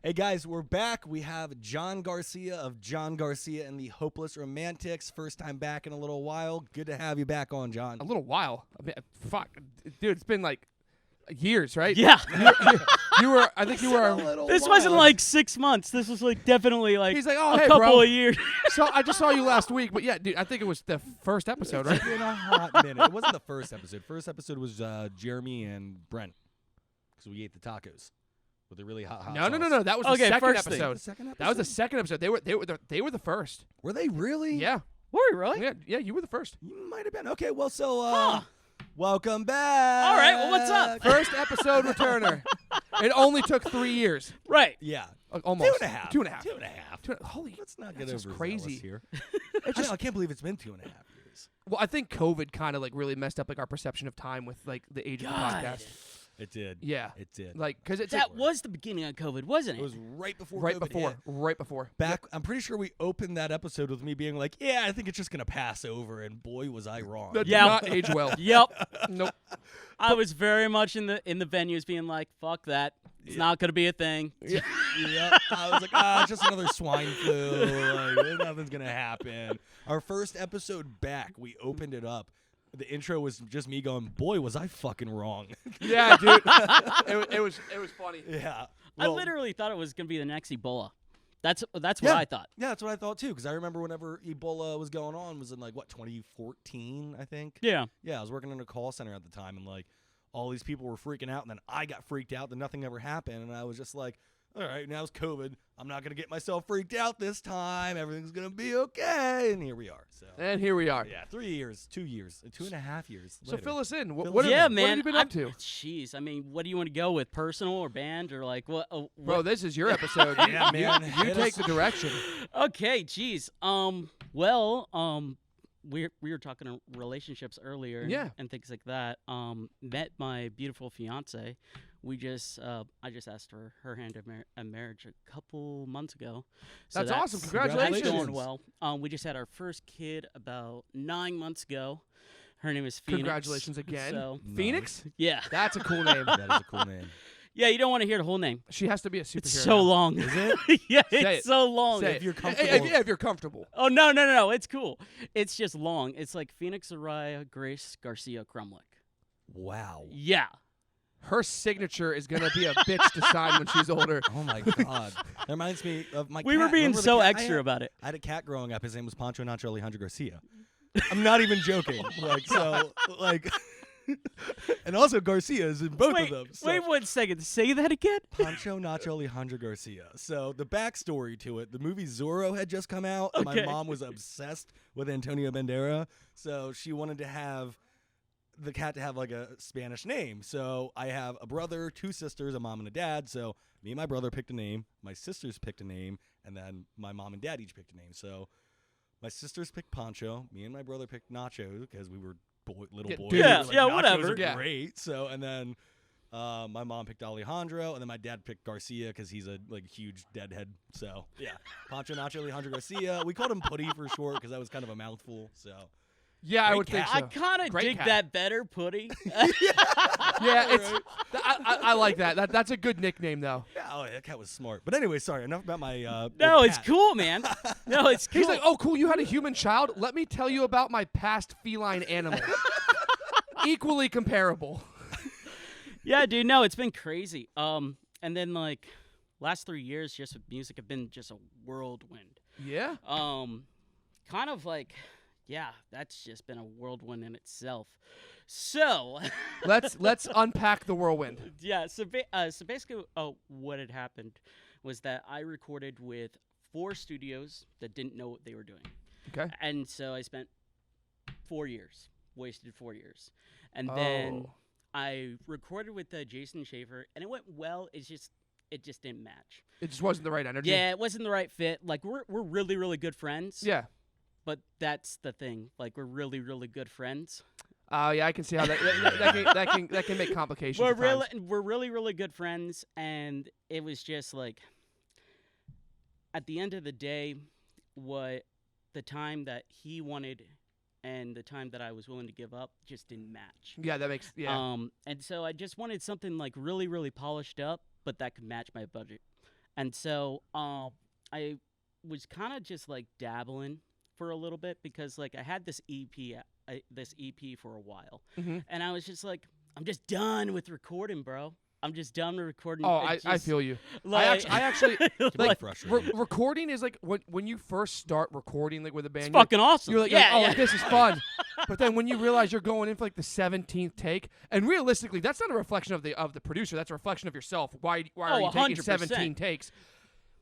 Hey guys, we're back. We have John Garcia of John Garcia and the Hopeless Romantics. First time back in a little while. Good to have you back on, John. A little while. I mean, fuck, dude, it's been like years, right? Yeah. You were. I think you were. This wasn't like 6 months. This was like definitely like He's like, oh, a hey, couple bro. of years. So I just saw you last week, but yeah, dude, I think it was the first episode, right? It's been a hot minute. It wasn't the first episode. First episode was Jeremy and Brent because we ate the tacos with the really hot No. sauce. That was the Okay, second first thing. episode. The second episode? That was the second episode. They were the first. Were they really? Yeah. Were we really? Yeah. You were the first. You might have been. Okay, well, so Huh. welcome back. All right, well, what's up? First episode returner. It only took 3 years. Right. Yeah. Almost. 2.5. 2.5. 2.5. Holy. Let's not get That's just overzealous crazy. here. I can't believe it's been 2.5 years. Well, I think COVID kind of like really messed up like our perception of time with like the age of the God. podcast. It did. Yeah. It did. Like, because it's That was the beginning of COVID, wasn't It it? was right before right COVID before. hit. Right before. Back, I'm pretty sure we opened that episode with me being like, "Yeah, I think it's just gonna pass over," and boy, was I wrong. That did Yeah. not age well. Yep. Nope. I was very much in the venues being like, fuck that. It's not going to be a thing. Yeah, I was like, just another swine flu. Like, nothing's gonna happen. Our first episode back, we opened it up. The intro was just me going, "Boy, was I fucking wrong." Yeah, dude. it was funny. Yeah. I Well, literally thought it was going to be the next Ebola. That's what Yeah. I thought. Yeah, that's what I thought too. Because I remember whenever Ebola was going on was in like what 2014, I think. Yeah. Yeah, I was working in a call center at the time, and like all these people were freaking out, and then I got freaked out, then nothing ever happened, and I was just like, all right, now it's COVID. I'm not gonna get myself freaked out this time. Everything's gonna be okay, and here we are. So And here we are. yeah, 3 years, 2 years, 2.5 years. So later. fill us in. Fill What us have, in. Yeah, what man. have you been up to? Jeez. I mean, what do you want to go with? Personal or band or like what? Bro, this is your episode. Yeah, man. You Hit take us. the direction. Okay, geez. We were talking relationships earlier, Yeah. and things like that. Met my beautiful fiance. I just asked her hand in marriage a couple months ago. So That's awesome. That's Congratulations. going well. We just had our first kid about 9 months ago. Her name is Phoenix. Congratulations again. So, Phoenix? yeah, That's a cool name. That is a cool name. yeah. You don't want to hear the whole name. She has to be a superhero. It's so now. long. Is it? Yeah, Say it's it. so long. Say If you're it. comfortable. If you're comfortable. Oh no! It's cool. It's just long. It's like Phoenix Araya Grace Garcia Crumlick. Wow. Yeah. Her signature is going to be a bitch to sign when she's older. Oh my god. That reminds me of my. We were cat. being Remember the so cat I extra had? about it. I had a cat growing up. His name was Pancho Nacho Alejandro Garcia. I'm not even joking. And also Garcia is in both wait, of them. So. wait 1 second. Say that again. Pancho Nacho Alejandro Garcia. So the backstory to it, the movie Zorro had just come out. And Okay. my mom was obsessed with Antonio Banderas. So she wanted to have the cat to have like a Spanish name. So I have a brother, 2 sisters, a mom and a dad. So me and my brother picked a name. My sisters picked a name. And then my mom and dad each picked a name. So my sisters picked Pancho. Me and my brother picked Nacho because we were little Yeah, boys. dude. We were Yeah, like, yeah, "Nachos whatever." are Yeah. great. So and then my mom picked Alejandro, and then my dad picked Garcia because he's a huge deadhead. So yeah, Pancho Nacho Alejandro Garcia. We called him Putty for short because that was kind of a mouthful. So Yeah, I Great would think cat. I so. kind of Great dig cat. that better, Putty. Yeah, it's. Right. I like that. That's a good nickname though. yeah, oh, that cat was smart. But anyway, sorry, enough about my. No, old it's cat. cool, man. No, it's cool. He's like, oh, cool. You had a human child. Let me tell you about my past feline animal. Equally comparable. Yeah, dude. No, it's been crazy. And then like last 3 years, just with music, have been just a whirlwind. Yeah. Kind of like, yeah, that's just been a whirlwind in itself. So, Let's unpack the whirlwind. yeah. So basically, what had happened was that I recorded with 4 studios that didn't know what they were doing, Okay. and so I spent 4 years, wasted 4 years, and then Oh. I recorded with Jason Schaefer, and it went well. It just didn't match. It just wasn't the right energy. Yeah, it wasn't the right fit. Like we're really really good friends. Yeah. But that's the thing. Like we're really really good friends. Oh yeah, I can see how that can make complications. We're at times. really good friends, and it was just like at the end of the day, what the time that he wanted and the time that I was willing to give up just didn't match. Yeah, that makes And so I just wanted something like really really polished up, but that could match my budget. And so I was kind of just like dabbling for a little bit because like I had this EP for a while, and I was just like, I'm just done with recording, bro. I'm just done with recording. Oh, I feel you. Like, I actually like frustrating. recording is like when you first start recording like with a band. it's fucking awesome. You're like, yeah, oh, yeah. like, this is fun. But then when you realize you're going in for like the 17th take, and realistically, that's not a reflection of the producer. That's a reflection of yourself. Why are you taking 17 takes?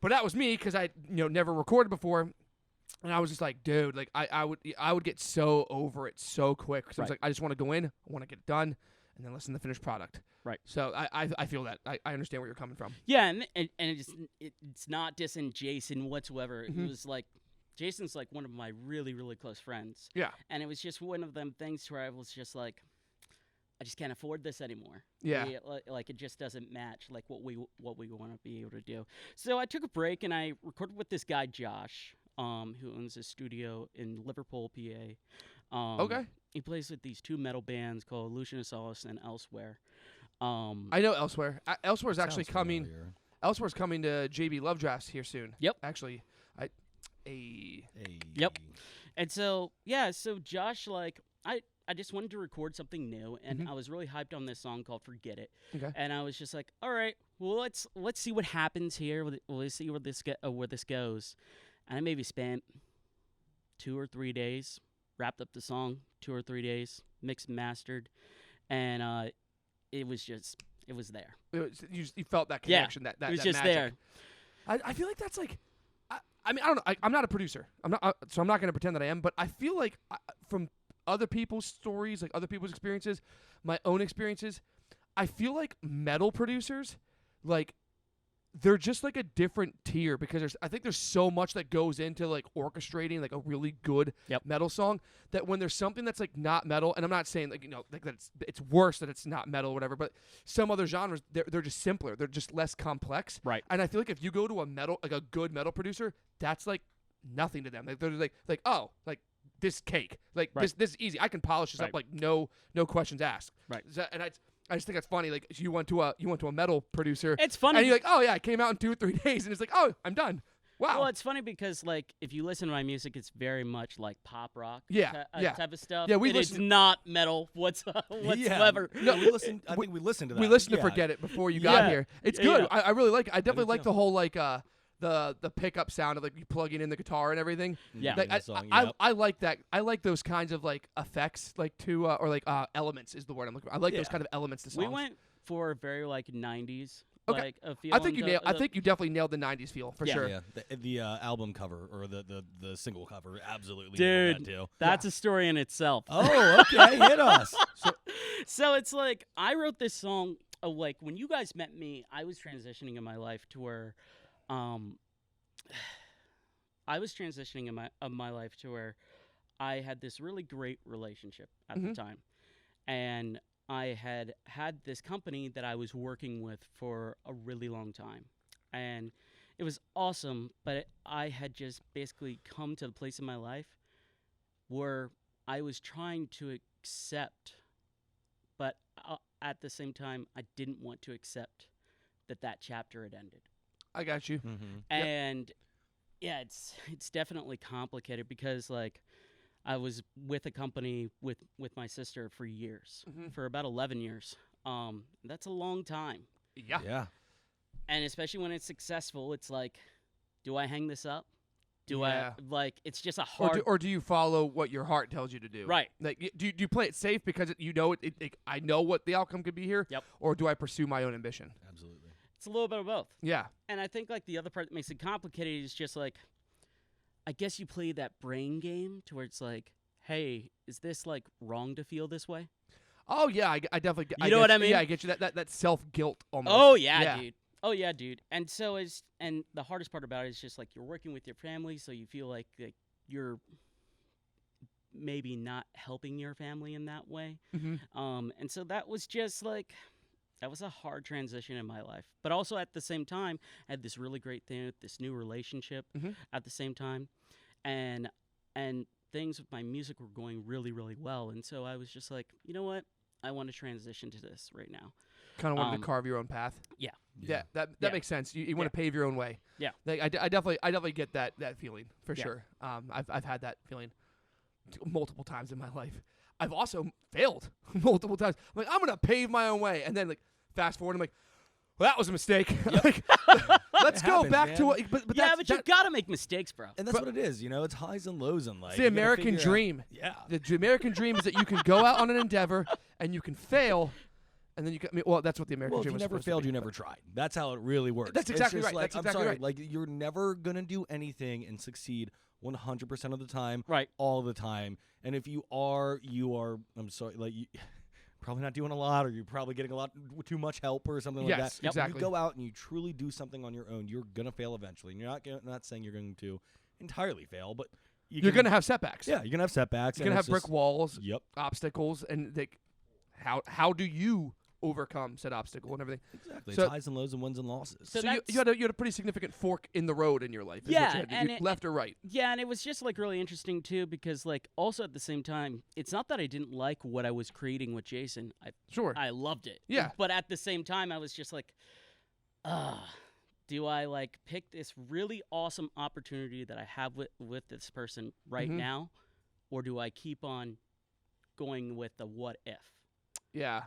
But that was me because I never recorded before, and I was just like, dude, like I would get so over it so quick. So I was like, I just want to go in, I want to get it done, and then listen to the finished product. Right. So I feel that. I understand where you're coming from. Yeah, and it's not dissing Jason whatsoever. It was like Jason's like one of my really, really close friends. Yeah. And it was just one of them things where I was just like, I just can't afford this anymore. Yeah. Like it just doesn't match like what we want to be able to do. So I took a break and I recorded with this guy Josh, who owns a studio in Liverpool, PA. Okay. He plays with these two metal bands called Lucian Solace and Elsewhere. I know Elsewhere. Elsewhere's actually coming. Familiar. Elsewhere's coming to JB Love Drafts here soon. Yep. Actually, Yep. And so so Josh, like I just wanted to record something new, and I was really hyped on this song called "Forget It." Okay. And I was just like, all right, well let's see what happens here. Let's see where this goes. And I maybe spent 2 or 3 days, wrapped up the song, 2 or 3 days, mixed and mastered, and it was there. You felt that connection. That it was that just magic. there. I feel like that's like. I mean, I don't know. I'm not a producer. So I'm not going to pretend that I am. But I feel like from other people's stories, like other people's experiences, my own experiences, I feel like metal producers, like they're just like a different tier because I think there's so much that goes into like orchestrating like a really good metal song that when there's something that's like not metal, and I'm not saying like like that it's worse that it's not metal or whatever, but some other genres they're just simpler, they're just less complex. Right. And I feel like if you go to a good metal producer, that's like nothing to them. Like they're like oh like this cake, like this is easy. I can polish this up like no questions asked. Right. And I just think that's funny. Like you went to a metal producer. It's funny. And you're like, oh yeah, it came out in 2 or 3 days, and it's like, oh, I'm done. Wow. Well, it's funny because like if you listen to my music, it's very much like pop rock. Type of stuff. Yeah, it's not metal whatsoever. No, we listened. I think we listened to that. We listened to Forget It before you got here. It's good. Yeah. I really like it. I definitely like too. the whole like the pickup sound of like you plugging in the guitar and everything. Yeah. Like, I like that. I like those kinds of like effects, like to or like elements is the word I'm looking for. I like those kind of elements to songs. We went for a very like 90s. Okay. Like a feel. I think you definitely nailed the 90s feel for sure. Yeah, the album cover or the single cover absolutely Dude, nailed that too. that's a story in itself. Oh, okay, hit us. So it's like I wrote this song. Like when you guys met me, I was transitioning in my life to where, I had this really great relationship at the time, and I had this company that I was working with for a really long time, and it was awesome. But I had just basically come to the place in my life where I was trying to accept, but at the same time, I didn't want to accept that chapter had ended. I got you. And yeah, it's definitely complicated because like I was with a company with my sister for years, for about 11 years. That's a long time. Yeah. And especially when it's successful, it's like, do I hang this up? I like? It's just a hard. Or do you follow what your heart tells you to do? Right. Like, do you play it safe because I know what the outcome could be here? Yep. Or do I pursue my own ambition? Absolutely. It's a little bit of both. Yeah. And I think like the other part that makes it complicated is just like, I guess you play that brain game to where it's like, hey, is this like wrong to feel this way? Oh yeah, I definitely. You know what I mean? Yeah, I get you. That self guilt almost. Oh yeah, dude. Oh yeah, dude. And so and the hardest part about it is just like you're working with your family, so you feel like you're maybe not helping your family in that way. And so that was just like. That was a hard transition in my life. But also at the same time, I had this really great thing with this new relationship at the same time. And things with my music were going really, really well. And so I was just like, you know what? I want to transition to this right now. Kind of wanted to carve your own path. Yeah. Yeah, that Yeah. makes sense. You want to pave your own way. Yeah. Like I definitely get that feeling for Yeah. sure. I've had that feeling multiple times in my life. I've also failed multiple times. I'm like, I'm gonna pave my own way, and then like fast forward, I'm like, well, that was a mistake. Like, let's It go happens, back to man. what. But Yeah, that's, but you gotta make mistakes, bro. And that's what it is, you know. It's highs and lows in life. it's the You gotta American figure out- dream. Yeah. The American dream is that you can go out on an endeavor and you can fail, and then you can. I mean, well, that's what the American Well, if dream you was never supposed to failed, be, you but- never tried. That's how it really works. That's It's exactly just right. Like, That's I'm exactly sorry, right. like you're never gonna do anything and succeed 100% of the time, Right. all the time. And if you are, I'm sorry, like you. Probably not doing a lot, or you're probably getting a lot too much help or something like Yes, that. exactly. You go out and you truly do something on your own, you're gonna fail eventually. And you're not saying you're going to entirely fail, but You're gonna have setbacks. yeah, you're gonna have setbacks. You're and gonna it's have brick just- walls, Yep, obstacles, and like, how do you overcome said obstacle and everything? exactly. So- It's highs and lows and wins and losses. So So you that's- had a pretty significant fork in the road in your life. is what Yeah, you had to and do, it- left or right. Yeah, and it was just like really interesting too because like also at the same time, it's not that I didn't like what I was creating with Jason. Sure. I loved it. Yeah. But at the same time, I was just like, do I like pick this really awesome opportunity that I have with this person right Mhm. now, or do I keep on going with the what if? Yeah,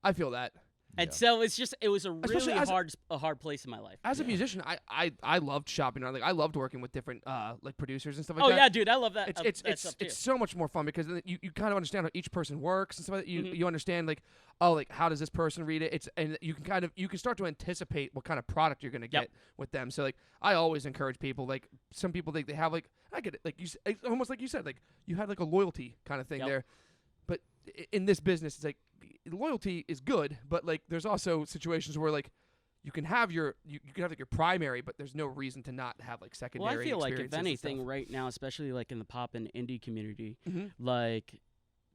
I feel that. And Yeah. so it was a Especially really as hard place in my life. As a Yeah. musician, I loved shopping around. Like I loved working with different like producers and stuff like Oh that. yeah, dude, I love that. It's that stuff too. it's so much more fun because then you kind of understand how each person works and stuff like that. Mhm. You understand like, oh, like how does this person read it? And you can start to anticipate what kind of product you're gonna Yep. get with them. So like I always encourage people, like some people they have like, I get it, like it's almost like you said, like you had like a loyalty kind of thing Yep. there. But in this business, it's like loyalty is good, but like there's also situations where like you can have you can have like your primary, but there's no reason to not have like Well, secondary. I feel like if experiences and anything, stuff. right now, especially like in the pop and indie community, Mhm. like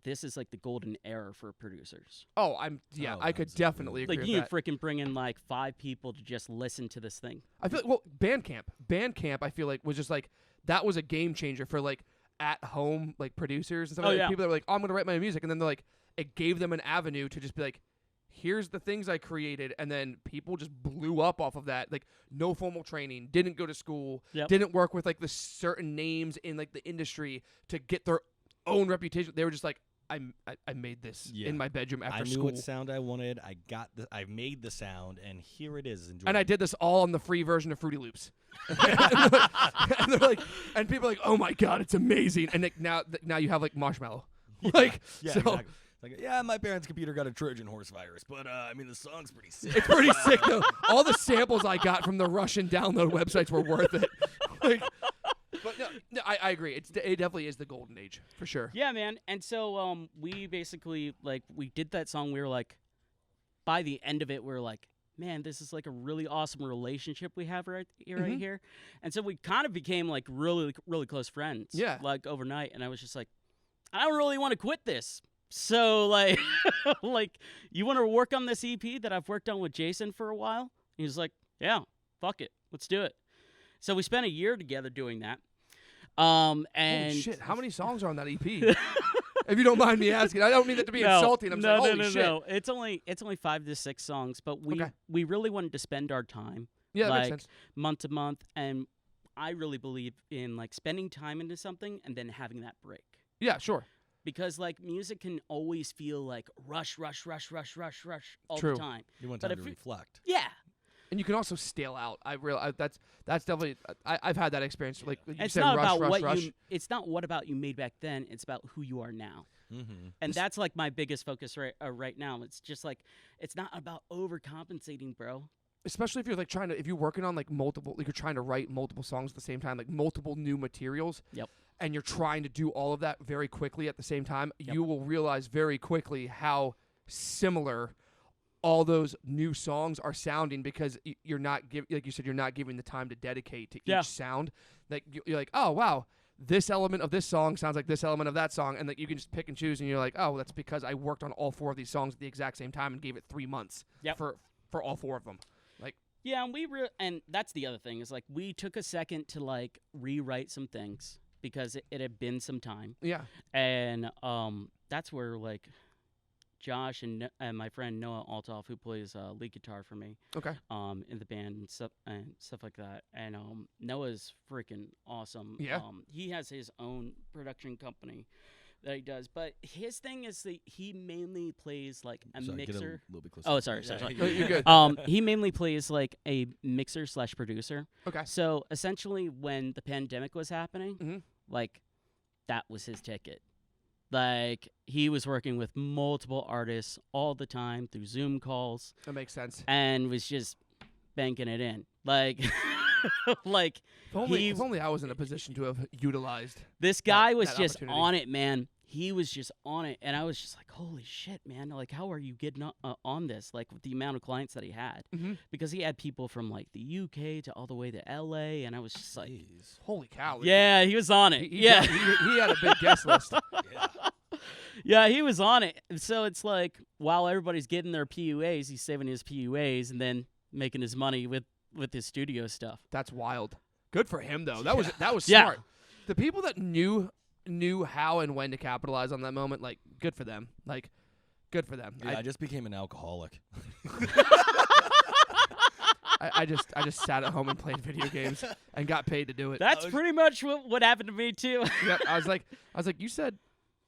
this is like the golden era for producers. Oh, Oh, I could absolutely. definitely agree Like with you that. can freaking bring in like 5 people to just listen to this thing. I feel like, well, Bandcamp, I feel like was just like that was a game changer for like at home like producers and stuff. Oh, like yeah. People that were like, oh, I'm gonna write my music, and then they're like, it gave them an avenue to just be like, here's the things I created, and then people just blew up off of that. Like no formal training, didn't go to school, Yep. didn't work with like the certain names in like the industry to get their own reputation. They were just like, I made this Yeah. in my bedroom after I knew school. what sound I wanted. I made the sound, and here it is. Enjoy And I it. did this all on the free version of Fruity Loops. and they're like, and people are like, oh my god, it's amazing. And like, now you have like Marshmallow. Like, Yeah, so exactly. Like, yeah, my parents' computer got a Trojan horse virus, but I mean, the song's pretty sick. it's pretty sick though. All the samples I got from the Russian download websites were worth it. Like, but no, I agree. It definitely is the golden age for sure. Yeah, man. And so we basically like we did that song. We were like, by the end of it, we were like, man, this is like a really awesome relationship we have right Mhm. here. And so we kind of became like really really close friends. Yeah. Like overnight, and I was just like, I don't really want to quit this. So like, like you want to work on this EP that I've worked on with Jason for a while? He was like, yeah, fuck it, let's do it. So we spent a year together doing that. And Holy shit, how many songs are on that EP? If you don't mind me asking, I don't mean that to be No, insulting. I'm no, saying, holy no, shit. no. It's only 5 to 6 songs, but we Okay. we really wanted to spend our time Yeah, that like makes sense. month to month, and I really believe in like spending time into something and then having that break. Yeah, sure. Because like music can always feel like rush all True. the time. You want But time to if it- reflect. Yeah, And you can also stale out. That's definitely I've had that experience. Like you it's said, not rush, about rush, what rush. it's not what about you made back then. It's about who you are now. Mm-hmm. And that's like my biggest focus right now. It's just like it's not about overcompensating, bro. Especially if you're like if you're working on like multiple, like you're trying to write multiple songs at the same time, like multiple new materials. Yep. And you're trying to do all of that very quickly at the same time. Yep. You will realize very quickly how similar all those new songs are sounding because you're not like you said, you're not giving the time to dedicate to Yeah. each sound. Like you're like, oh wow, this element of this song sounds like this element of that song, and like you can just pick and choose, and you're like, oh, that's because I worked on all 4 of these songs at the exact same time and gave it 3 months Yep. for all 4 of them. Like, Yeah, and and that's the other thing is like we took a second to like rewrite some things because it had been some time, yeah, and that's where like Josh and my friend Noah Althoff, who plays lead guitar for me. Okay. In the band and stuff like that. And Noah's freaking awesome. Yeah. He has his own production company that he does, but his thing is that he mainly plays like a Sorry, get a mixer. little bit closer. Oh, sorry. You're good. He mainly plays like a mixer / producer. Okay. So essentially, when the pandemic was happening, Mhm. like that was his ticket. Like he was working with multiple artists all the time through Zoom calls, That makes sense. and was just banking it in. Like, like If only I was in a position to have utilized. this guy was that just opportunity. on it, man. He was just on it, and I was just like, "Holy shit, man! Like, how are you getting on this? Like, with the amount of clients that he had, Mhm. because he had people from like the UK to all the way to LA, and I was just like, Jeez. Holy cow! yeah, he was on it. He Yeah, he had a big guest list. Yeah. yeah, he was on it. So it's like while everybody's getting their PUAs, he's saving his PUAs and then making his money with his studio stuff. That's wild. Good for him though. That was Yeah. smart. The people that knew how and when to capitalize on that moment, like good for them. Like good for them. Yeah, I just became an alcoholic. I just sat at home and played video games and got paid to do it. That's pretty much what happened to me too. Yep, I was like, you said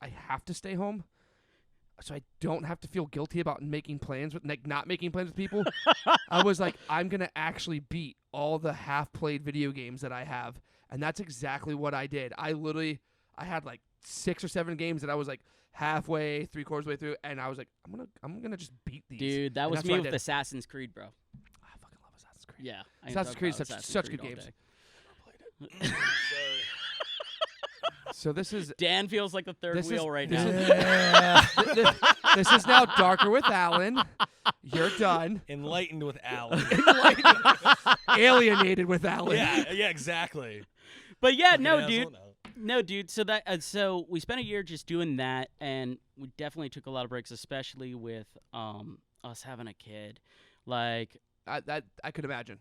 I have to stay home, so I don't have to feel guilty about making plans with not making plans with people. I was like, I'm gonna actually beat all the half-played video games that I have, and that's exactly what I did. I had like 6 or 7 games that I was like halfway, 3/4 way through, and I was like, I'm gonna just beat these. Dude, that And was that's me what I with did. Assassin's Creed, bro. I fucking love Assassin's Creed. Yeah, I can Assassin's talk Creed about is such Assassin's Creed good all games. day. So this is Dan feels like the third This is- wheel right this now. is- Yeah. this is now Darker with Alan. You're done. Enlightened with Alan. Alienated with Alan. yeah, exactly. But yeah, Fucking no, asshole, dude. no. No, dude. So we spent a year just doing that, and we definitely took a lot of breaks, especially with us having a kid. Like I could imagine.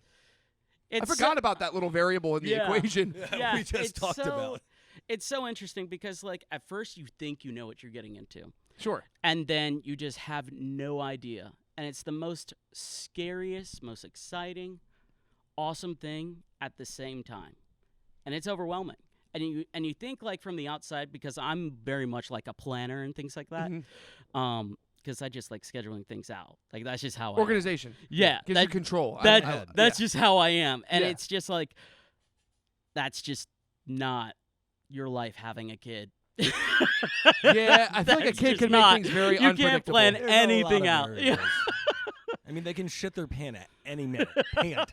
it's I forgot about that little variable in the Yeah. equation. Yeah, we just it's talked so- about. It's so interesting because like at first you think you know what you're getting into, Sure. and then you just have no idea, and it's the most scariest, most exciting, awesome thing at the same time, and it's overwhelming. And you think like from the outside, because I'm very much like a planner and things like that. Mhm. Because I just like scheduling things out. Like that's just how I am. Organization. Yeah, Gives you control. that's just how I am, and Yeah. it's just like that's just not your life having a kid. Yeah, I feel like a That's kid just can not- make things very you unpredictable. can't plan There's a lot anything of out. Yeah. variables. I mean, they can shit their pant at any minute. Pant.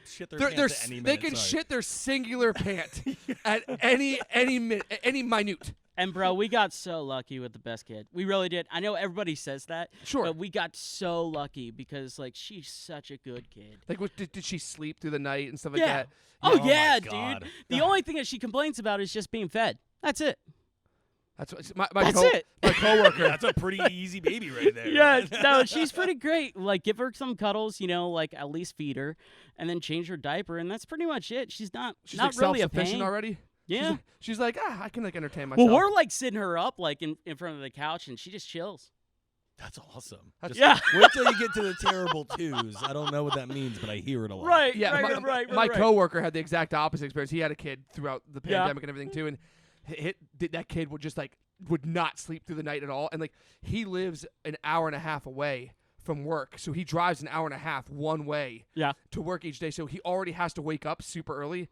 Shit their They're, pants at any minute. they can sorry. shit their singular pant at any minute. And bro, we got so lucky with the best kid. We really did. I know everybody says that, Sure. but we got so lucky because like she's such a good kid. Like, did she sleep through the night and stuff like Yeah. that? Oh, my yeah, God. dude. The only thing that she complains about is just being fed. That's it. That's what That's it. My coworker. That's a pretty easy baby right there. Yeah, no, she's pretty great. Like, give her some cuddles, like at least feed her, and then change her diaper, and that's pretty much it. She's not She's not like really a self-sufficient pain. already. Yeah. She's like, I can like entertain myself. Well, we're like sitting her up like in front of the couch, and she just chills. That's awesome. That's- Yeah. Wait till you get to the terrible twos. I don't know what that means, but I hear it a lot. Right. Yeah, right. my coworker had the exact opposite experience. He had a kid throughout the Yeah. pandemic and everything too, and that kid would just like would not sleep through the night at all. And like he lives an hour and a half away from work, so he drives an hour and a half one way Yeah. to work each day. So he already has to wake up super early,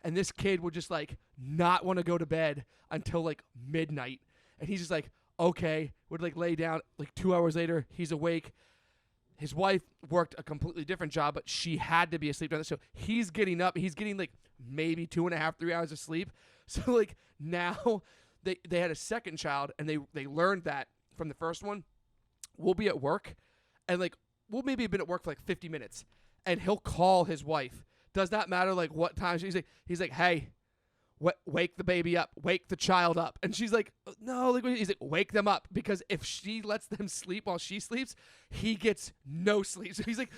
and this kid would just like not want to go to bed until like midnight, and he's just like, okay, would like lay down. Like 2 hours later, he's awake. His wife worked a completely different job, but she had to be asleep during this. So he's getting up. He's getting like maybe 2.5, 3 hours of sleep. So like now they had a second child, and they learned that from the first one. We'll be at work, and like we'll maybe have been at work for like 50 minutes, and he'll call his wife. Does not matter like what time. He's like, hey, wake the baby up, wake the child up. And she's like, no, like, he's like, wake them up, because if she lets them sleep while she sleeps, he gets no sleep. So he's like,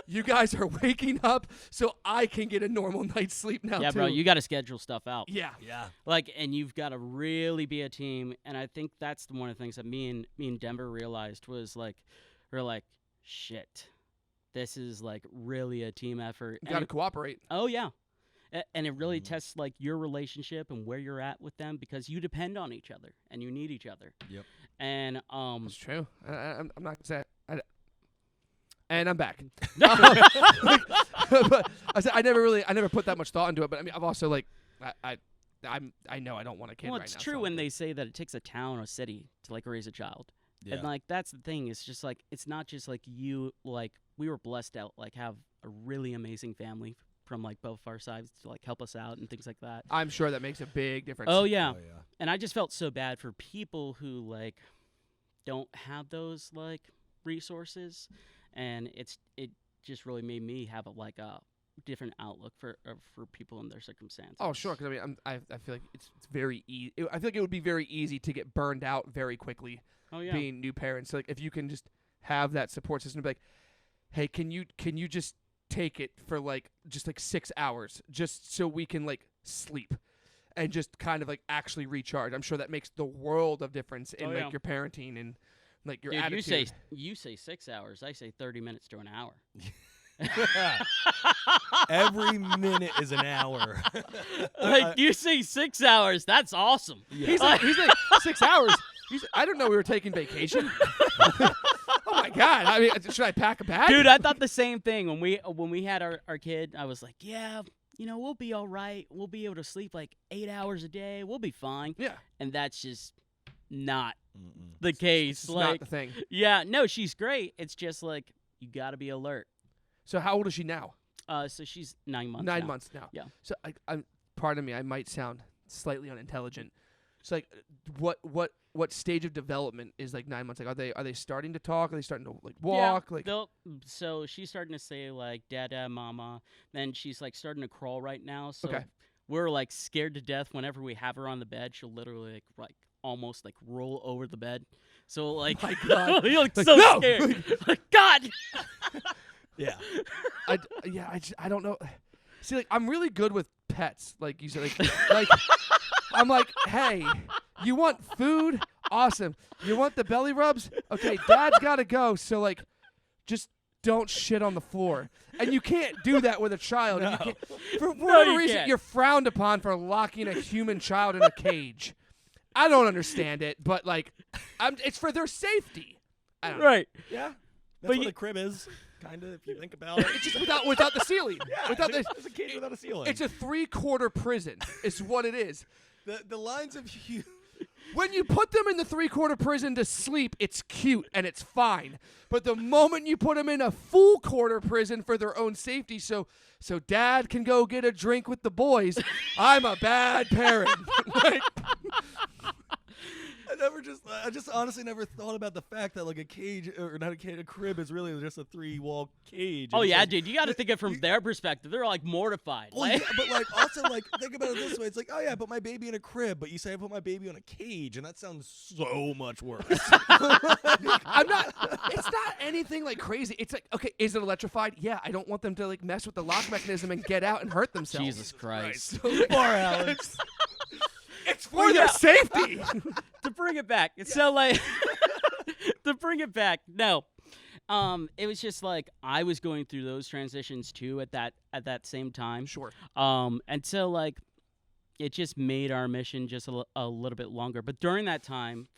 you guys are waking up so I can get a normal night's sleep now, Yeah, too. bro, you got to schedule stuff out. Yeah. Like, and you've got to really be a team. And I think that's one of the things that me and Denver realized was like, we're like, shit, this is like really a team effort. You got to cooperate. Oh yeah. And it really tests like your relationship and where you're at with them, because you depend on each other and you need each other. Yep. And That's true. I'm not gonna say. And I'm back. But I never put that much thought into it. But I mean, I've also like, I know I don't want a kid right now. well, it's true so when they say that it takes a town or city to like raise a child. Yeah. And like that's the thing. It's just like it's not just like you. Like we were blessed out like have a really amazing family from like both our sides to like help us out and things like that. I'm sure that makes a big difference. Oh yeah. Oh, yeah. And I just felt so bad for people who like don't have those like resources, and it just really made me have a different outlook for people in their circumstances. Oh sure, because I mean I feel like it's very easy. I feel like it would be very easy to get burned out very quickly. Oh yeah. Being new parents, so, like if you can just have that support system, be like, hey, can you just take it for like just like 6 hours, just so we can like sleep and just kind of like actually recharge. I'm sure that makes the world of difference in like your parenting and like your Dude, attitude. you say 6 hours. I say 30 minutes to an hour. Every minute is an hour. Like you say 6 hours. That's awesome. Yeah. He's like 6 hours. I don't know we were taking vacation. Oh my god! I mean, should I pack a bag? Dude, I thought the same thing when we had our kid. I was like, yeah, we'll be all right. We'll be able to sleep like 8 hours a day. We'll be fine. Yeah. And that's just not the case. It's like, not the thing. yeah, no, she's great. It's just like you got to be alert. So how old is she now? So she's 9 months. 9 now. months now. Yeah. So I'm pardon me, I might sound slightly unintelligent. So like, what stage of development is like 9 months? Like, are they starting to talk? Are they starting to like walk? Yeah, Like, so she's starting to say like dada, mama. Then she's like starting to crawl right now. So Okay. we're like scared to death whenever we have her on the bed. She'll literally like almost like roll over the bed. So like, my God. you're like, Like, so no! scared. Like God. Yeah. I don't know. See, like, I'm really good with pets. Like you said, like I'm like, hey, you want food? Awesome. You want the belly rubs? Okay, Dad's got to go. So like, just don't shit on the floor. And you can't do that with a child. No. You can't, for No, whatever you reason, can't. you're frowned upon for locking a human child in a cage. I don't understand it, but like, it's for their safety. I don't know. Right. Yeah. That's But what you- a crib is, kind of, if you think about it. It's just without the ceiling. Yeah, Without the, it's a cage without a ceiling. it's a 3/4 prison. Is what it is. the lines of you. When you put them in the 3/4 prison to sleep, it's cute and it's fine. But the moment you put them in a full quarter prison for their own safety, so Dad can go get a drink with the boys, I'm a bad parent. Like, I just honestly never thought about the fact that like a cage, or not a cage, a crib is really just a 3-wall cage. Oh It's yeah, like, dude. You got to think it from their perspective. They're like mortified. Well, Like, yeah, but like also like think about it this way. It's like, oh yeah, I put my baby in a crib, but you say I put my baby in a cage, and that sounds so much worse. I'm not. It's not anything like crazy. It's like, okay, is it electrified? Yeah, I don't want them to like mess with the lock mechanism and get out and hurt themselves. Jesus Christ. So, like, Poor Alex. it's for their safety. To bring it back. So like to bring it back. No. It was just like I was going through those transitions too at that same time. Sure. And so like it just made our mission just a little bit longer. But during that time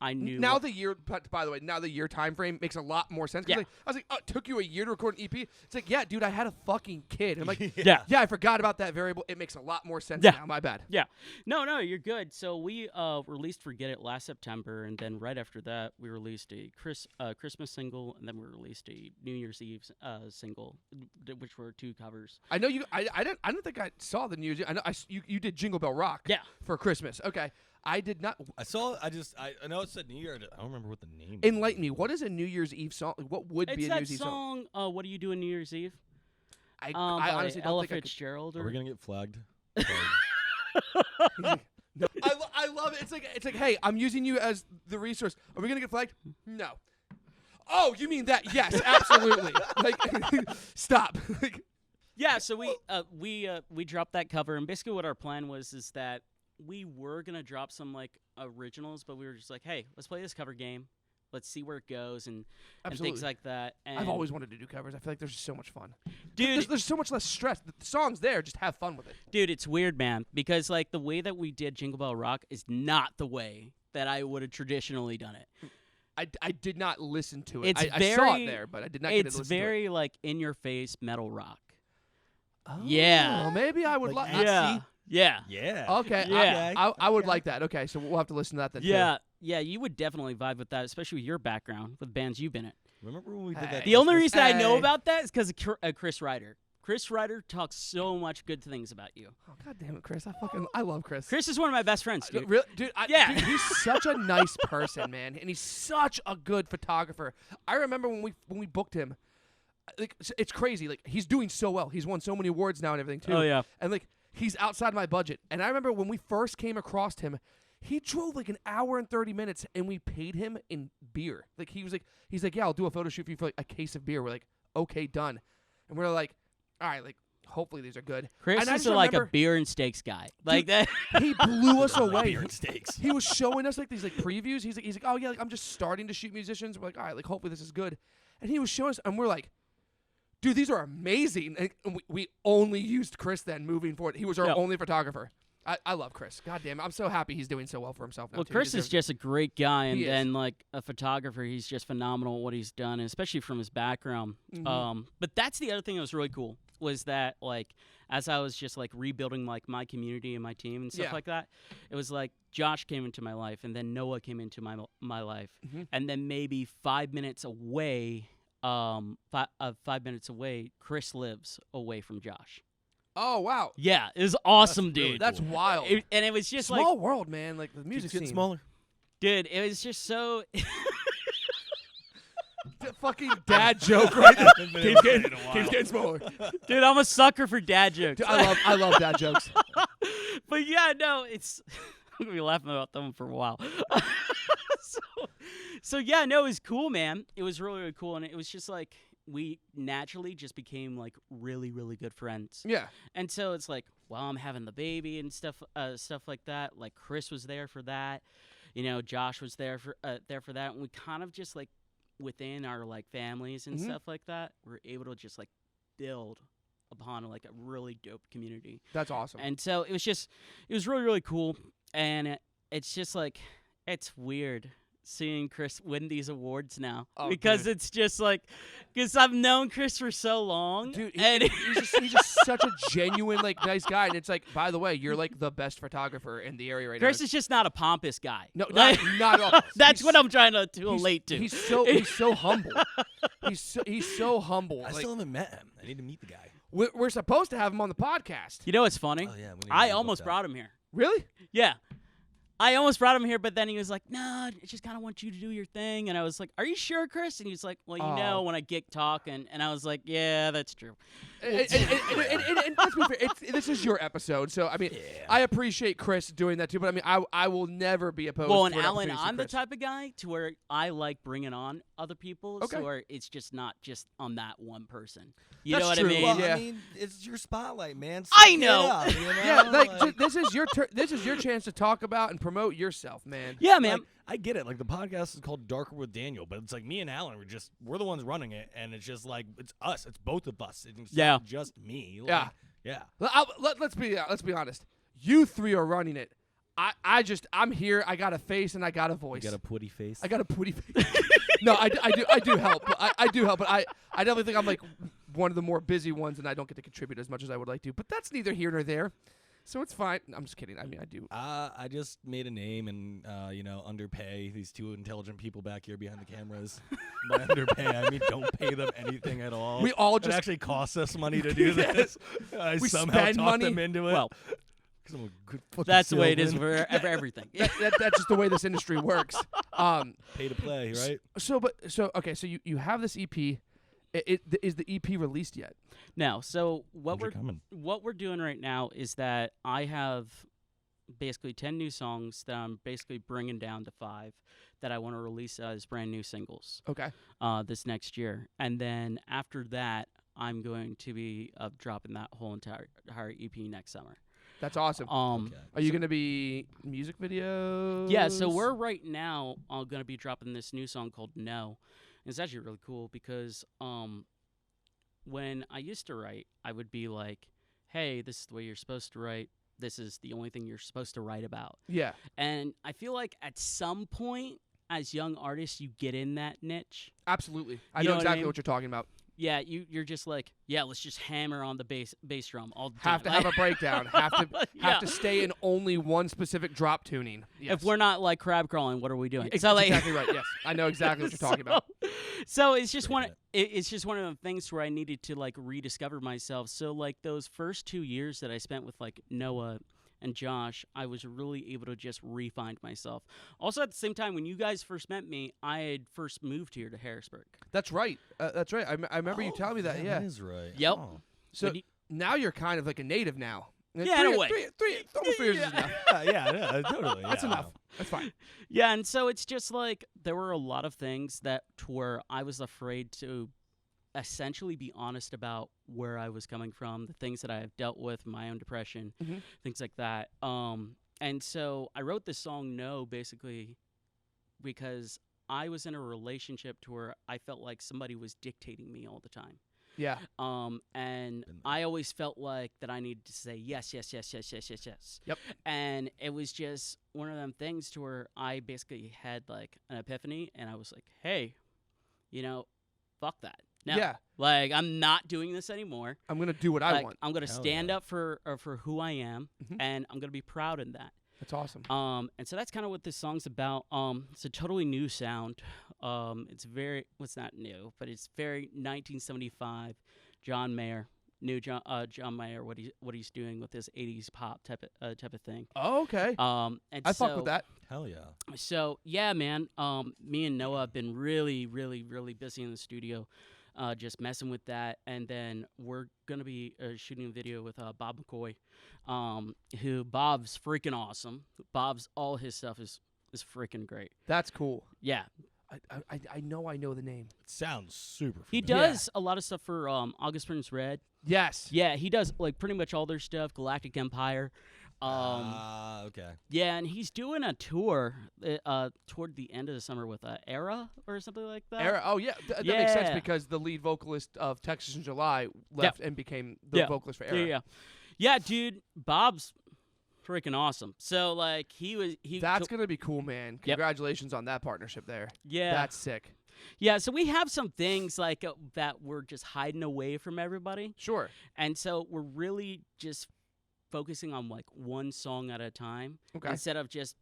I knew Now the year, by the way, now the year time frame makes a lot more sense. 'Cause Yeah. like, I was like, oh, it took you a year to record an EP. It's like, yeah, dude, I had a fucking kid. I'm like, Yeah. yeah, I forgot about that variable. It makes a lot more sense Yeah. now. My bad. Yeah. No, you're good. So we released Forget It last September, and then right after that, we released a Christmas single, and then we released a New Year's Eve single, which were 2 covers. I know you. I don't think I saw the news. I know you did Jingle Bell Rock. Yeah. For Christmas. Okay. I did not. I know it said New Year. I don't remember what the name. Enlighten me. What is a New Year's Eve song? What would It's be a New that Year's Eve song? song. What do you do on New Year's Eve? I By honestly don't Ella think I could. Fitzgerald. Are Or we gonna get flagged? He's like, no. I love it. It's like, hey, I'm using you as the resource. Are we gonna get flagged? No. Oh, you mean that? Yes, absolutely. Like, stop. Yeah, so we dropped that cover, and basically what our plan was is that we were gonna drop some like originals, but we were just like, hey, let's play this cover game. Let's see where it goes and things like that. And I've always wanted to do covers. I feel like there's just so much fun. Dude, there's so much less stress. The song's there. Just have fun with it. Dude, it's weird, man, because like the way that we did Jingle Bell Rock is not the way that I would have traditionally done it. I did not listen to it. It's I saw it there, but I did not get to listen to it. It's very like in-your-face metal rock. Oh, yeah. Maybe I would Like like Yeah. Yeah. Yeah. Okay. Yeah. I would like that. Okay, so we'll have to listen to that then. Yeah. Yeah, you would definitely vibe with that, especially with your background with bands you've been in. Remember when we did that? The only Christmas- reason I know Hey. about that is because of Chris Ryder. Chris Ryder talks so much good things about you. Oh, God damn it, Chris! I love Chris. Chris is one of my best friends, dude. Really, dude, Yeah. dude, he's such a nice person, man, and he's such a good photographer. I remember when we booked him. Like, it's crazy. Like, he's doing so well. He's won so many awards now and everything too. Oh, yeah. And like, he's outside my budget. And I remember when we first came across him, he drove like an hour and 30 minutes, and we paid him in beer. Like, he's like, yeah, I'll do a photo shoot for you for like a case of beer. We're like, okay, done. And we're like, all right, like, hopefully these are good. Chris and I is just like a remember- beer and steaks guy. Like that. He blew us Like away. beer and steaks. He was showing us like these like previews. He's like, oh yeah, like I'm just starting to shoot musicians. We're like, all right, like hopefully this is good. And he was showing us, and we're like, dude, these are amazing. And we only used Chris then moving forward. He was our Yeah. only photographer. I love Chris. God damn it. I'm so happy he's doing so well for himself now. Well, too. He Chris is deserves it. just a great guy, and He is. then like a photographer, he's just phenomenal at what he's done, especially from his background. Mhm. But that's the other thing that was really cool was that like as I was just like rebuilding like my community and my team and stuff Yeah. like that, it was like Josh came into my life, and then Noah came into my life, Mhm. and then maybe 5 minutes away, 5 minutes away, Chris lives away from Josh. Oh wow, Yeah, it was awesome, That's really dude. that's wild. And it was just Small world, man. Like the music Keeps getting scene. smaller. dude, it was just so. Fucking dad joke right there. Keeps Keeps getting smaller. Dude, I'm a sucker for dad jokes. Dude, I love dad jokes. But yeah, no, it's I'm gonna be laughing about them for a while. so yeah, no, it was cool, man. It was really, really cool, and it was just like we naturally just became like really, really good friends. Yeah. And so it's like, well, I'm having the baby and stuff like that. Like Chris was there for that, you know. Josh was there for that, and we kind of just like within our like families and Mhm. stuff like that, we're able to just like build upon like a really dope community. That's awesome. And so it was really, really cool. And it's just like, it's weird seeing Chris win these awards now. Oh, because dude. it's just like, because I've known Chris for so long. Dude, and he's just such a genuine, like, nice guy. And it's like, by the way, you're like the best photographer in the area right Chris now. is just not a pompous guy. No, Like, not at all. That's He's- what I'm trying to he's- relate to. He's so humble. He's so humble. I Like, still haven't met him. I need to meet the guy. we're supposed to have him on the podcast. You know what's funny? Oh yeah, we need to I get almost booked brought him here. Really? Yeah. I almost brought him here, but then he was like, "No, I just kind of want you to do your thing." And I was like, "Are you sure, Chris?" And he was like, "Well, you know, Oh. when I get talking." And I was like, "Yeah, that's true." And let's be fair, this is your episode, so I mean, Yeah. I appreciate Chris doing that too. But I mean, I will never be opposed. Well, to and an Alan, opportunity to see I'm the Chris. type of guy to where I like bringing on other people, Okay. so where it's just not just on that one person. You That's know what true. I mean? Well, Yeah. I mean, it's your spotlight, man. I Suck it know. up, you know? Yeah, like this is your this is your chance to talk about and promote yourself, man. Yeah, man. Like, I get it. Like the podcast is called Darker with Daniel, but it's like me and Alan we're the ones running it, and it's just like it's us. It's both of us. It's Yeah. not just me. Like, Yeah. yeah. Let's be honest. You three are running it. I'm here. I got a face and I got a voice. You got a putty face. I got a putty face. No, I do help. But I do help, but I definitely think I'm like one of the more busy ones, and I don't get to contribute as much as I would like to. But that's neither here nor there, so it's fine. I'm just kidding. I mean, I do. I just made a name and underpay these two intelligent people back here behind the cameras. By underpay, I mean don't pay them anything at all. We all it just actually costs us money to do this. I We somehow spend talk money. them into it. Well, 'Cause I'm a good fucking that's the way it is salesman. for everything. that's just the way this industry works. Pay to play, right? So you have this EP. Is the EP released yet? Now, so When's it coming? what we're doing right now is that I have basically 10 new songs that I'm basically bringing down to 5 that I want to release as brand new singles Okay. this next year. And then after that, I'm going to be dropping that whole entire EP next summer. That's awesome. Okay. Are you going to be music videos? Yeah, so we're right now going to be dropping this new song called No. And it's actually really cool because when I used to write, I would be like, hey, this is the way you're supposed to write. This is the only thing you're supposed to write about. Yeah. And I feel like at some point, as young artists, you get in that niche. Absolutely. I You know know what I exactly mean? what you're talking about. Yeah, you're just like, yeah, let's just hammer on the bass drum all the Have time. to have a breakdown. Have Yeah. to stay in only one specific drop tuning. Yes. If we're not like crab crawling, what are we doing? That's So, like, exactly right. Yes, I know exactly what you're talking about. So it's just Pretty it's just one of the things where I needed to like rediscover myself. So like those first 2 years that I spent with like Noah and Josh, I was really able to just re-find myself. Also, at the same time, when you guys first met me, I had first moved here to Harrisburg. That's right. That's right. I remember you telling me that. Yeah. That is right. Yep. Oh. So When you- now you're kind of like a native now. Yeah, in a way. Almost 3 years is enough. yeah, totally. That's yeah. enough. That's fine. Yeah, and so it's just like there were a lot of things that to where I was afraid to essentially be honest about where I was coming from, the things that I have dealt with, my own depression, Mhm. things like that. And so I wrote this song No basically because I was in a relationship to where I felt like somebody was dictating me all the time. Yeah. And Been there. I always felt like that I needed to say yes, yes, yes, yes, yes, yes, yes. Yep. And it was just one of them things to where I basically had like an epiphany, and I was like, hey, fuck that. No. Yeah. Like I'm not doing this anymore. I'm gonna do what I Like, want. I'm gonna Hell stand yeah. up for who I am, Mhm. and I'm gonna be proud in that. That's awesome. And so that's kind of what this song's about. It's a totally new sound. It's very, what's not new, but it's very 1975. John Mayer, John Mayer, what he's doing with his 80s pop type of thing. Oh, okay. And I so, fuck with that. Hell yeah. So yeah, man. Me and Noah have been really, really, really busy in the studio, just messing with that. And then we're gonna be shooting a video with Bob McCoy, who Bob's freaking awesome. Bob's all his stuff is freaking great. That's cool. Yeah, I know the name. It sounds super. he familiar. does a lot of stuff for August Burns Red. Yes. Yeah, he does like pretty much all their stuff. Galactic Empire. Okay. Yeah, and he's doing a tour toward the end of the summer with Era or something like that. Era. Oh yeah. That makes sense Yeah. because the lead vocalist of Texas in July left and became the Yeah. vocalist for Era. Yeah, dude. Bob's freaking awesome. So like he That's gonna be cool, man. Yep. Congratulations on that partnership there. yeah. That's sick. Yeah, so we have some things like that we're just hiding away from everybody. Sure. And so we're really just focusing on like one song at a time Okay. instead of just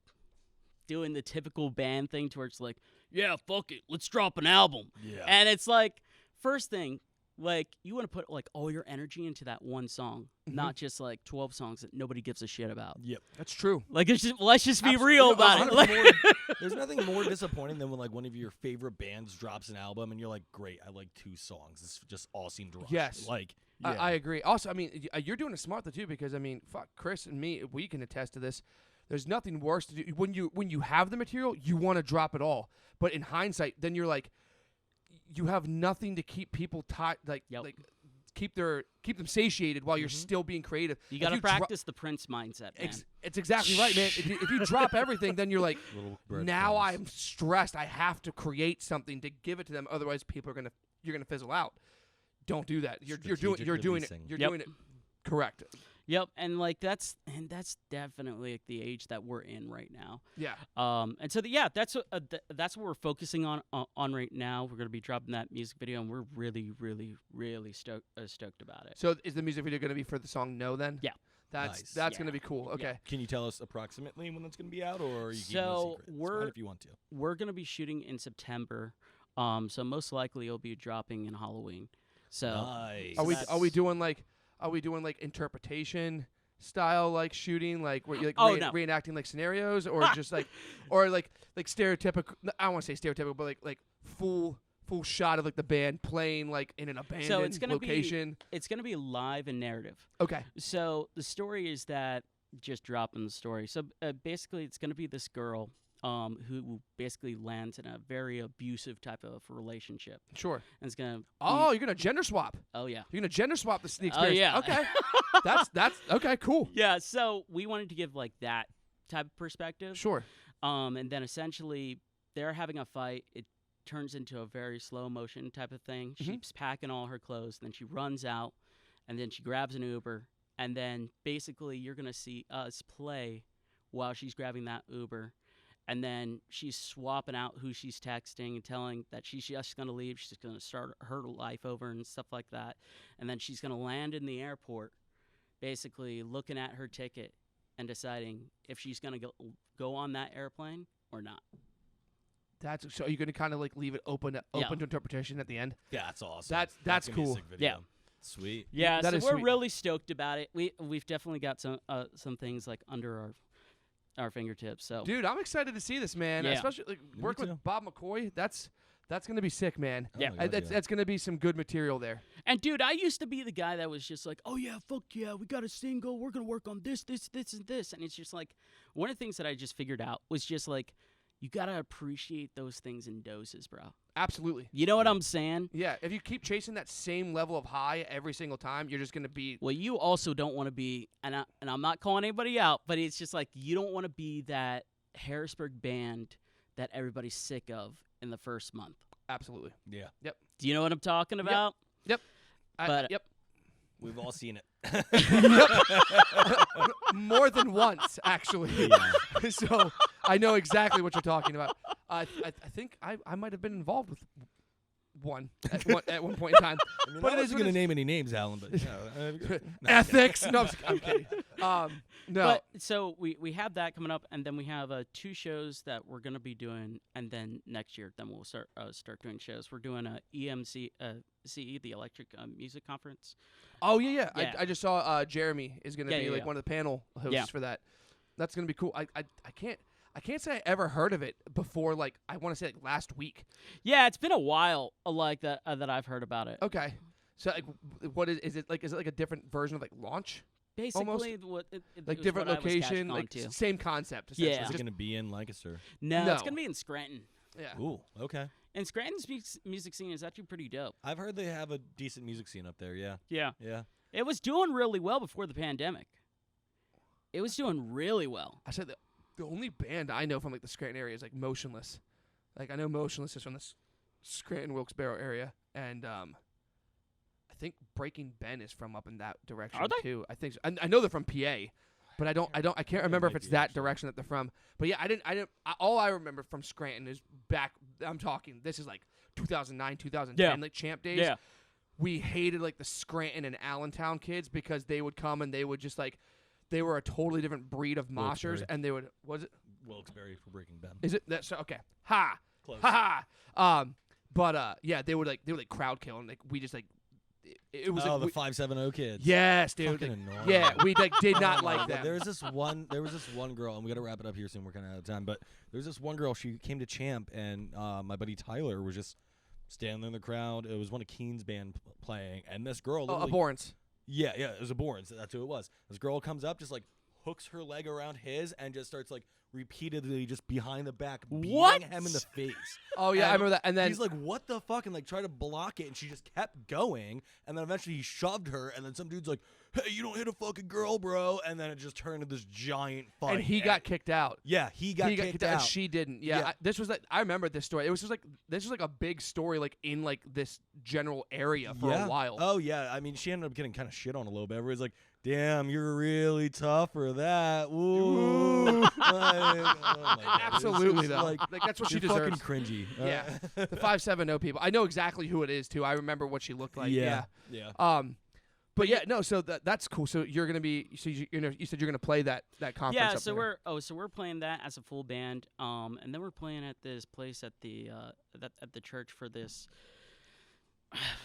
doing the typical band thing to where it's like, yeah, fuck it, let's drop an album. Yeah. And it's like, first thing, like you want to put like all your energy into that one song, Mhm. not just like 12 songs that nobody gives a shit about. Yep. That's true. Like let's just be Absolutely. real No, about it. 100% Like, There's nothing more disappointing than when like one of your favorite bands drops an album and you're like, great, I like 2 songs. This just all seemed rushed. Yes. Like, I yeah. agree. Also, I mean, you're doing it smart though too, because I mean, fuck, Chris and me, we can attest to this. There's nothing worse to do when you have the material, you want to drop it all. But in hindsight, then you're like, you have nothing to keep people like Yep. like keep them satiated while you're still being creative. you If got to dro- practice the Prince mindset, man. It's exactly right, man. If you drop everything, then you're like, Little now breadcrumbs. I'm stressed. I have to create something to give it to them. Otherwise, you're gonna fizzle out. Don't do that. You're doing Strategic it. releasing. You're Yep. doing it correct. Yep, and like that's definitely like the age that we're in right now. Yeah. And so that's what we're focusing on right now. We're gonna be dropping that music video, and we're really, really, really stoked about it. So is the music video going to be for the song No then? Yeah. That's Nice. going to be cool. Okay. Can you tell us approximately when that's going to be out, or are you keeping it a So secret? It's we're- fine if you want to. We're gonna be shooting in September, so most likely it'll be dropping in Halloween. So Nice. Are we that's- doing like interpretation style like shooting like where you like Oh, no. reenacting like scenarios or just like or like stereotypical I don't want to say stereotypical but like full shot of like the band playing like in an abandoned it's gonna location. it's gonna be live and narrative. Okay. So the story is that just dropping the story. So basically, it's going to be this girl who basically lands in a very abusive type of relationship. Sure. And it's going to Oh, you're gonna gender swap. Oh, yeah. You're gonna gender swap the Oh, experience. yeah. Okay. that's okay. Cool. Yeah, so we wanted to give, like, that type of perspective. Sure. And then essentially, they're having a fight. It turns into a very slow motion type of thing. Mhm. She's packing all her clothes. Then she runs out. And then she grabs an Uber. And then basically, you're going to see us play while she's grabbing that Uber. And then she's swapping out who she's texting and telling that she's just going to leave. She's going to start her life over and stuff like that. And then she's going to land in the airport, basically looking at her ticket and deciding if she's going to go on that airplane or not. That's so. You're gonna kind of like leave it open to interpretation at the end. Yeah, that's awesome. That's gonna be a cool. sick video. Yeah. Sweet. Yeah, That so is we're sweet. really stoked about it. We've definitely got some things like under our fingertips. So Dude, I'm excited to see this, man. Yeah. Especially like working too. with Bob McCoy. That's gonna be sick, man. Oh Yeah. my God, That's gonna be some good material there. And dude, I used to be the guy that was just like, "Oh yeah, fuck yeah, we got a single. We're gonna work on this, and this." And it's just like one of the things that I just figured out was just like, you gotta appreciate those things in doses, bro. Absolutely. You know what I'm saying? Yeah. If you keep chasing that same level of high every single time, you're just gonna be. Well, you also don't want to be, and I'm not calling anybody out, but it's just like you don't want to be that Harrisburg band that everybody's sick of in the first month. Absolutely. Yeah. Yep. Do you know what I'm talking about? Yep. But- yep. We've all seen it. More than once, actually. Yeah. So I know exactly what you're talking about. I think I might have been involved with one at one point in time. I mean, But I it is wasn't what going to it name any names, Alan, but no, Ethics. No, I'm kidding. No. But so we have that coming up, and then we have 2 shows that we're gonna be doing, and then next year, then we'll start doing shows. We're doing a EMC CE, the Electric Music Conference. Oh yeah. Yeah. I just saw Jeremy is gonna Yeah, be yeah, like yeah. one of the panel hosts Yeah. for that. That's gonna be cool. I can't say I ever heard of it before. Like I want to say like last week. Yeah, it's been a while, like that that I've heard about it. Okay. So like, what is it like? Is it like a different version of like launch? Basically, what it Like was different what I was location, catching like on to. same concept. Yeah. essentially. Is it Just- going to be in Lancaster? No, No. it's gonna be in Scranton. yeah. Ooh, okay. And Scranton's music scene is actually pretty dope. I've heard they have a decent music scene up there. Yeah. Yeah, Yeah. it was doing really well before the pandemic. It was doing really well. I said the only band I know from like the Scranton area is like Motionless. Like I know Motionless is from the Scranton Wilkes-Barre area, and I think Breaking Ben is from up in that direction Are they? too. I think so. I know they're from PA, but I can't remember if might it's be, that actually. direction that they're from. But yeah, all I remember from Scranton is back. I'm talking. This is like 2009, 2010, Yeah. like Champ days. Yeah, We hated like the Scranton and Allentown kids because they would come and they would just like. They were a totally different breed of moshers, Wilkes-Barre. and they would. Was it? Wilkes-Barre for Breaking Ben. Is it that? So okay. Ha. Close. Ha ha. But yeah, they would like crowd kill, and like we just like it was oh, like the we, 570 kids. yes, dude. Fucking like, annoying. yeah, we like did not Oh, like God. them. There was this one girl, and we gotta wrap it up here soon. We're kind of out of time, but there was this one girl. She came to Champ, and my buddy Tyler was just standing in the crowd. It was one of Keen's band playing, and this girl, Oh, literally- abhorrence. yeah, it was a Borns. That's who it was. This girl comes up, just like hooks her leg around his, and just starts like repeatedly just behind the back beating What? him in the face. Oh yeah, I And remember that. And then He's like, "What the fuck?" and like tried to block it, and she just kept going. And then eventually he shoved her, and then some dude's like, "Hey, you don't hit a fucking girl, bro!" And then it just turned into this giant fight. and he got kicked out. yeah, he got kicked out. and she didn't. Yeah, Yeah. this was like I remember this story. It was just like this was like a big story like in like this general area for yeah. a while. Oh yeah, I mean, she ended up getting kind of shit on a little bit. Everybody's like, "Damn, you're really tough for that." Woo! Like, oh my God. It's Absolutely just though. Like, Like that's what she you're fucking deserves. cringy. Yeah. The 570 people. I know exactly who it is too. I remember what she looked like. yeah. But yeah, no. So that's cool. So you're gonna be. So you said you're gonna play that conference. yeah. up So there. we're playing that as a full band, and then we're playing at this place at the at the church for this.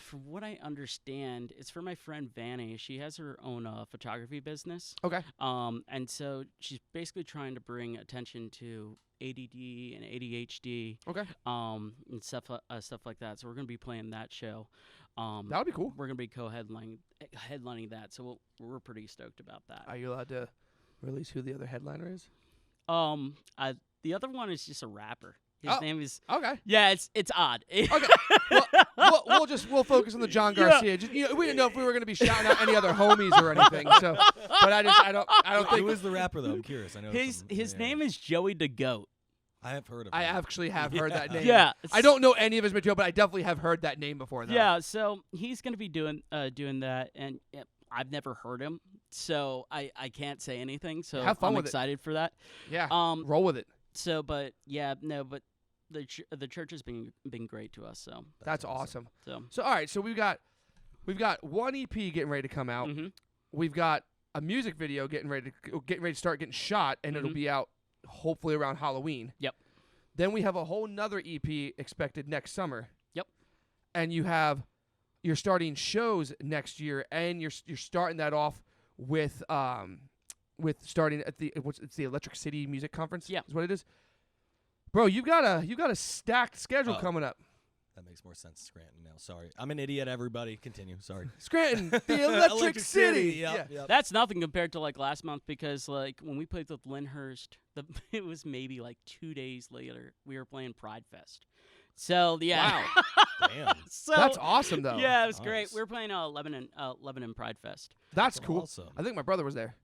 From what I understand, it's for my friend Vanny. She has her own photography business. Okay. And so she's basically trying to bring attention to ADD and ADHD, Okay. and stuff like that. So we're gonna be playing that show. That would be cool. We're gonna be headlining that. So we're pretty stoked about that. Are you allowed to Release who the other headliner is? The other one is just a rapper. His name is. Okay. Yeah, it's odd. Okay. Well, we'll focus on the John Garcia. Just, we didn't know if we were going to be shouting out any other homies or anything. So, but I don't think. Who is the rapper though? I'm curious. I know His name is Joey the Goat. I have heard of him. I actually have heard that name. Yeah. I don't know any of his material, but I definitely have heard that name before. Though. Yeah. So he's gonna be doing that, and I've never heard him, so I can't say anything. So Have fun I'm with it. excited for that. Yeah. Roll with it. So, but the church has been great to us. So That's awesome. So all right. So we've got one EP getting ready to come out. mm-hmm. We've got a music video getting ready to start getting shot, and it'll Mhm. be out hopefully around Halloween. Yep. Then we have a whole nother EP expected next summer. Yep. And you're starting shows next year, and you're starting that off with starting at it's the Electric City Music Conference. Yeah. Is what it is. Bro, you got a stacked schedule coming up. That makes more sense, Scranton. Now, sorry, I'm an idiot. Everybody, continue. Sorry. Scranton, the Electric City. Yep, Yeah. yep. that's nothing compared to like last month, because like when we played with Lyndhurst, it was maybe like 2 days later we were playing Pride Fest. So yeah. Wow. Damn. So That's awesome, though. yeah, it was great. Nice. We were playing Lebanon Pride Fest. That's cool. Awesome. I think my brother was there.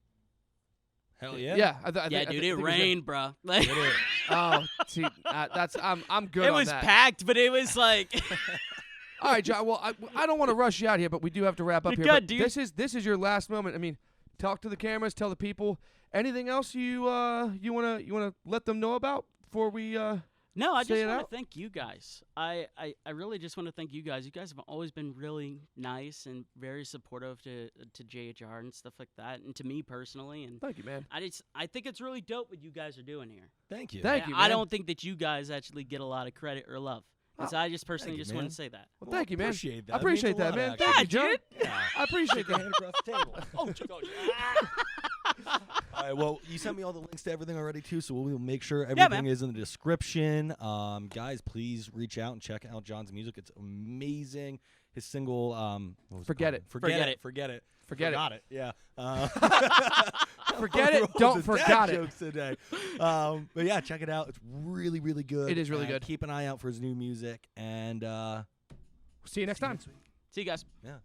Hell yeah. Yeah. Yeah, dude, it rained, bro. Like, Did it? Oh, see, I'm good it on was that. packed, but it was like. All right, John. Well, I don't want to rush you out here, but we do have to wrap up You're here. good, But dude. this is your last moment. I mean, talk to the cameras, tell the people. Anything else you wanna let them know about before we? No, I Say just it want out. to thank you guys. I really just want to thank you guys. You guys have always been really nice and very supportive to JHR and stuff like that, and to me personally. And Thank you, man. I think it's really dope what you guys are doing here. Thank you. Thank you, I man. don't think that you guys actually get a lot of credit or love. And so I just personally you, just want man. to say that. Well, thank you, man. Appreciate that. I appreciate That that, means a man. lot, Thank you, actually. John. Yeah. I appreciate Shake a that. hand across the table. All right, well, you sent me all the links to everything already, too, so we'll make sure everything man. is in the description. Guys, please reach out and check out John's music. It's amazing. His single, what was Forget called? It. Forget Forget it. It. Forget it. Forget Forgot it. Yeah. Forget it. Rolls Don't of forget dad it. jokes today. But yeah, check it out. It's really, really good. It is really And good. Keep an eye out for his new music. And See you next time. See you guys. yeah.